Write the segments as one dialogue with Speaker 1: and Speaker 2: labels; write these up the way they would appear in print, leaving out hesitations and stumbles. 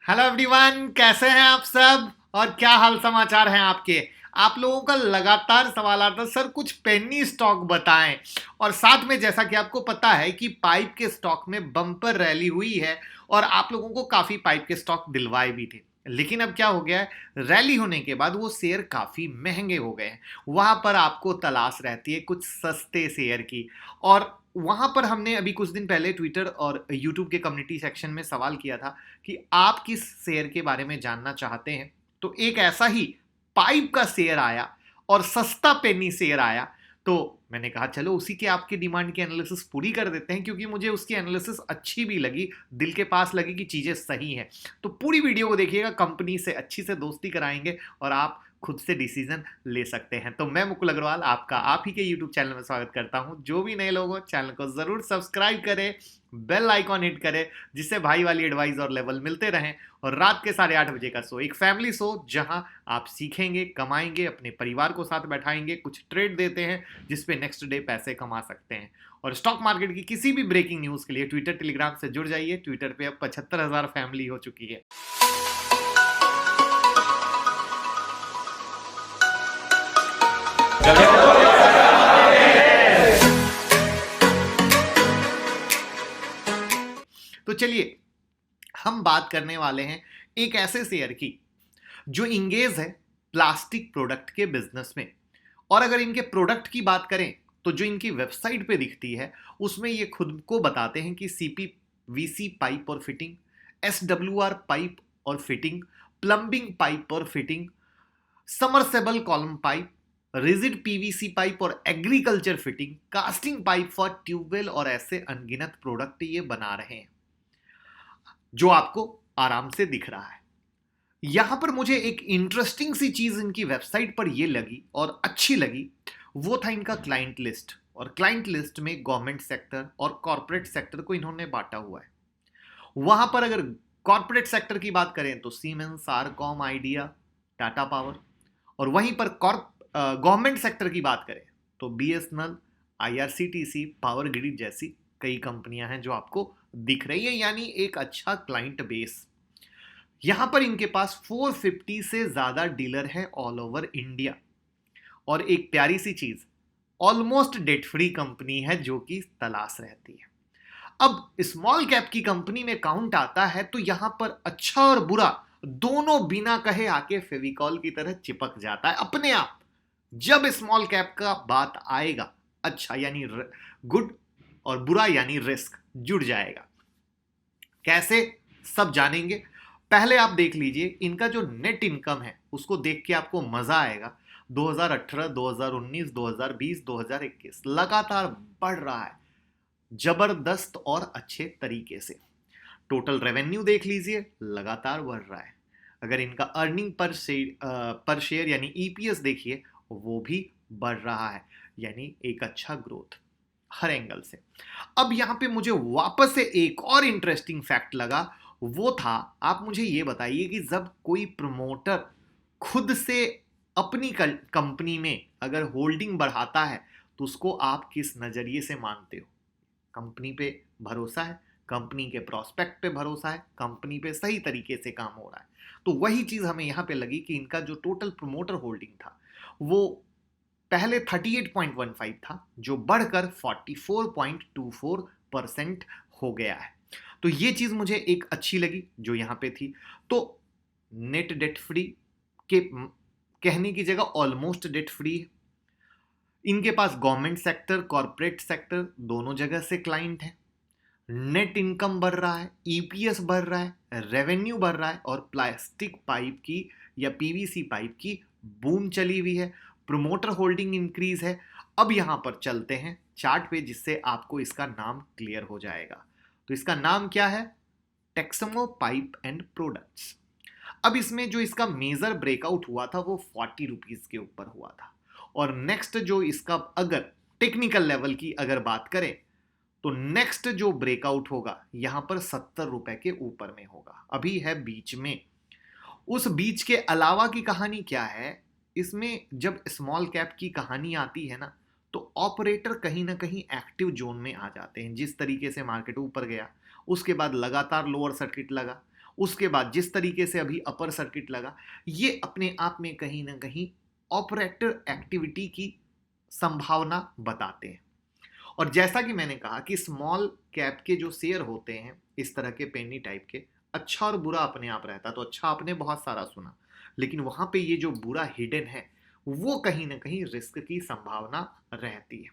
Speaker 1: Hello everyone, कैसे हैं आप सब और क्या हाल समाचार हैं आपके। आप लोगों का लगातार सवाल आता है, सर कुछ पेनी स्टॉक बताएं। और साथ में जैसा कि आपको पता है कि पाइप के स्टॉक में बम्पर रैली हुई है और आप लोगों को काफी पाइप के स्टॉक दिलवाए भी थे। लेकिन अब क्या हो गया है, रैली होने के बाद वो शेयर काफी महंगे हो गए हैं। वहां पर आपको तलाश रहती है कुछ सस्ते शेयर की। और वहां पर हमने अभी कुछ दिन पहले ट्विटर और यूट्यूब के कम्युनिटी सेक्शन में सवाल किया था कि आप किस शेयर के बारे में जानना चाहते हैं। तो एक ऐसा ही पाइप का शेयर आया और सस्ता पेनी शेयर आया। तो मैंने कहा चलो उसी के आपके डिमांड की एनालिसिस पूरी कर देते हैं, क्योंकि मुझे उसकी एनालिसिस अच्छी भी लगी, दिल के पास लगी कि चीजें सही हैं। तो पूरी वीडियो को देखिएगा, कंपनी से अच्छी से दोस्ती कराएंगे और आप खुद से डिसीजन ले सकते हैं। तो मैं मुकुल अग्रवाल आपका आप ही के यूट्यूब चैनल में स्वागत करता हूं। जो भी नए लोग हो चैनल को जरूर सब्सक्राइब करें, बेल आइकॉन हिट करें, जिससे भाई वाली एडवाइस और लेवल मिलते रहें। और रात के 8:30 बजे का शो, एक फैमिली शो जहां आप सीखेंगे, कमाएंगे, अपने परिवार को साथ बैठाएंगे, कुछ ट्रेड देते हैं जिसपे नेक्स्ट डे पैसे कमा सकते हैं। और स्टॉक मार्केट की किसी भी ब्रेकिंग न्यूज के लिए ट्विटर टेलीग्राम से जुड़ जाइए। ट्विटर पे अब 75,000 फैमिली हो चुकी है। तो चलिए हम बात करने वाले हैं एक ऐसे शेयर की जो इंगेज है प्लास्टिक प्रोडक्ट के बिजनेस में। और अगर इनके प्रोडक्ट की बात करें तो जो इनकी वेबसाइट पे दिखती है उसमें ये खुद को बताते हैं कि सीपी वीसी पाइप और फिटिंग, एसडब्ल्यूआर पाइप और फिटिंग, प्लम्बिंग पाइप और fitting, submersible column pipe, rigid PVC pipe और agriculture fitting, casting pipe for tubewell और ऐसे अनगिनत प्रोडक्ट ये बना रहे हैं जो आपको आराम से दिख रहा है। यहां पर मुझे एक इंटरेस्टिंग सी चीज इनकी वेबसाइट पर यह लगी और अच्छी लगी, वो था इनका क्लाइंट लिस्ट। और क्लाइंट लिस्ट में गवर्नमेंट सेक्टर और कॉर्पोरेट सेक्टर को इन्होंने बांटा हुआ है। वहां पर अगर कॉर्पोरेट सेक्टर की बात करें तो siemens, RCom, idea, Tata power. और वहीं पर गवर्नमेंट सेक्टर की बात करें तो बीएसएनएल, आईआरसीटीसी, पावर ग्रिड जैसी कई कंपनियां हैं जो आपको दिख रही है, यानी एक अच्छा क्लाइंट बेस। यहां पर इनके पास 450 से ज्यादा डीलर है ऑल ओवर इंडिया। और एक प्यारी सी चीज, ऑलमोस्ट डेट फ्री कंपनी है जो कि तलाश रहती है। अब स्मॉल कैप की कंपनी में काउंट आता है तो यहां पर अच्छा और बुरा दोनों बिना कहे आके फेविकॉल की तरह चिपक जाता है अपने आप। जब स्मॉल कैप का बात आएगा, अच्छा यानी गुड और बुरा यानी रिस्क जुड़ जाएगा। कैसे, सब जानेंगे। पहले आप देख लीजिए इनका जो नेट इनकम है उसको देख के आपको मजा आएगा। 2018, 2019, 2020, 2021 लगातार बढ़ रहा है जबरदस्त और अच्छे तरीके से। टोटल रेवेन्यू देख लीजिए लगातार बढ़ रहा है। अगर इनका अर्निंग पर शेयर यानी ईपीएस देखिए वो भी बढ़ रहा है, यानी एक अच्छा ग्रोथ हर एंगल से। अब यहां पे मुझे वापस से एक और इंटरेस्टिंग फैक्ट लगा, वो था, आप मुझे ये बताइए कि जब कोई प्रमोटर खुद से अपनी कंपनी में अगर होल्डिंग बढ़ाता है तो उसको आप किस नजरिए से मानते हो? कंपनी पे भरोसा है, कंपनी के प्रोस्पेक्ट पे भरोसा है, कंपनी पे सही तरीके से काम हो रहा है। तो वही चीज हमें यहां पे लगी कि इनका जो टोटल प्रमोटर होल्डिंग था वो पहले 38.15 था जो बढ़कर 44.24% हो गया है। तो ये चीज मुझे एक अच्छी लगी जो यहां पे थी। तो नेट डेट फ्री के कहने की जगह ऑलमोस्ट डेट फ्री है। इनके पास गवर्नमेंट सेक्टर, कॉर्पोरेट सेक्टर दोनों जगह से क्लाइंट है। नेट इनकम बढ़ रहा है, ईपीएस बढ़ रहा है, रेवेन्यू बढ़ रहा है और प्लास्टिक पाइप की या पीवीसी पाइप की बूम चली हुई है। प्रोमोटर होल्डिंग इंक्रीज है। अब यहां पर चलते हैं चार्ट पे जिससे आपको इसका नाम क्लियर हो जाएगा। तो इसका नाम क्या है? Texmo pipe and products. अब इसमें जो इसका मेजर ब्रेकआउट हुआ था वो 40 रुपीज के ऊपर हुआ था। और नेक्स्ट जो इसका अगर टेक्निकल लेवल की अगर बात करें तो नेक्स्ट जो ब्रेकआउट होगा यहां पर 70 रुपए के ऊपर में होगा, अभी है बीच में। उस बीच के अलावा की कहानी क्या है, इसमें जब स्मॉल कैप की कहानी आती है ना तो ऑपरेटर कहीं ना कहीं एक्टिव जोन में आ जाते हैं। जिस तरीके से मार्केट ऊपर गया उसके बाद लगातार लोअर सर्किट लगा, उसके बाद जिस तरीके से अभी अपर सर्किट लगा, ये अपने आप में कहीं ना कहीं ऑपरेटर एक्टिविटी की संभावना बताते हैं। और जैसा कि मैंने कहा कि स्मॉल कैप के जो शेयर होते हैं इस तरह के पेनी टाइप के, अच्छा और बुरा अपने आप रहता। तो अच्छा आपने बहुत सारा सुना, लेकिन वहां पे ये जो बुरा हिडन है वो कहीं ना कहीं रिस्क की संभावना रहती है।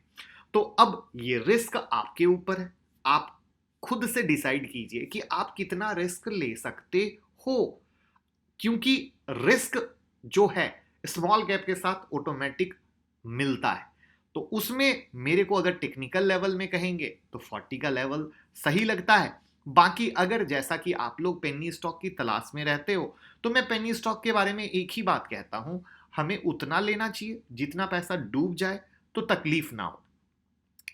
Speaker 1: तो अब ये रिस्क आपके ऊपर है, आप खुद से डिसाइड कीजिए कि आप कितना रिस्क ले सकते हो, क्योंकि रिस्क जो है स्मॉल कैप के साथ ऑटोमेटिक मिलता है। तो उसमें मेरे को अगर टेक्निकल लेवल में कहेंगे तो 40 का लेवल सही लगता है। बाकी अगर जैसा कि आप लोग पेनी स्टॉक की तलाश में रहते हो, तो मैं पेनी स्टॉक के बारे में एक ही बात कहता हूं, हमें उतना लेना चाहिए जितना पैसा डूब जाए तो तकलीफ ना हो।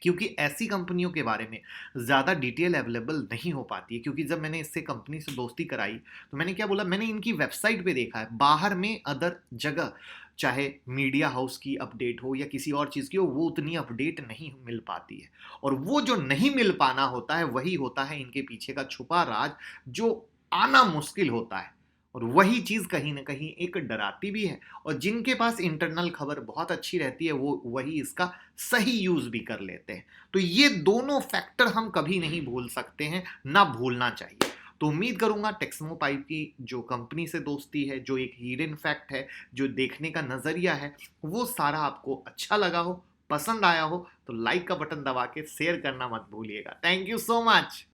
Speaker 1: क्योंकि ऐसी कंपनियों के बारे में ज़्यादा डिटेल अवेलेबल नहीं हो पाती है। क्योंकि जब मैंने इससे कंपनी से दोस्ती कराई तो मैंने क्या बोला, मैंने इनकी वेबसाइट पे देखा है, बाहर में अदर जगह चाहे मीडिया हाउस की अपडेट हो या किसी और चीज़ की हो, वो उतनी अपडेट नहीं मिल पाती है। और वो जो नहीं मिल पाना होता है वही होता है इनके पीछे का छुपा राज, जो आना मुश्किल होता है। और वही चीज कहीं ना कहीं एक डराती भी है। और जिनके पास इंटरनल खबर बहुत अच्छी रहती है वो वही इसका सही यूज भी कर लेते हैं। तो ये दोनों फैक्टर हम कभी नहीं भूल सकते हैं, ना भूलना चाहिए। तो उम्मीद करूंगा टेक्समो पाइप की जो कंपनी से दोस्ती है, जो एक हिडन फैक्ट है, जो देखने का नजरिया है, वो सारा आपको अच्छा लगा हो, पसंद आया हो। तो लाइक का बटन दबा के शेयर करना मत भूलिएगा। Thank you so much.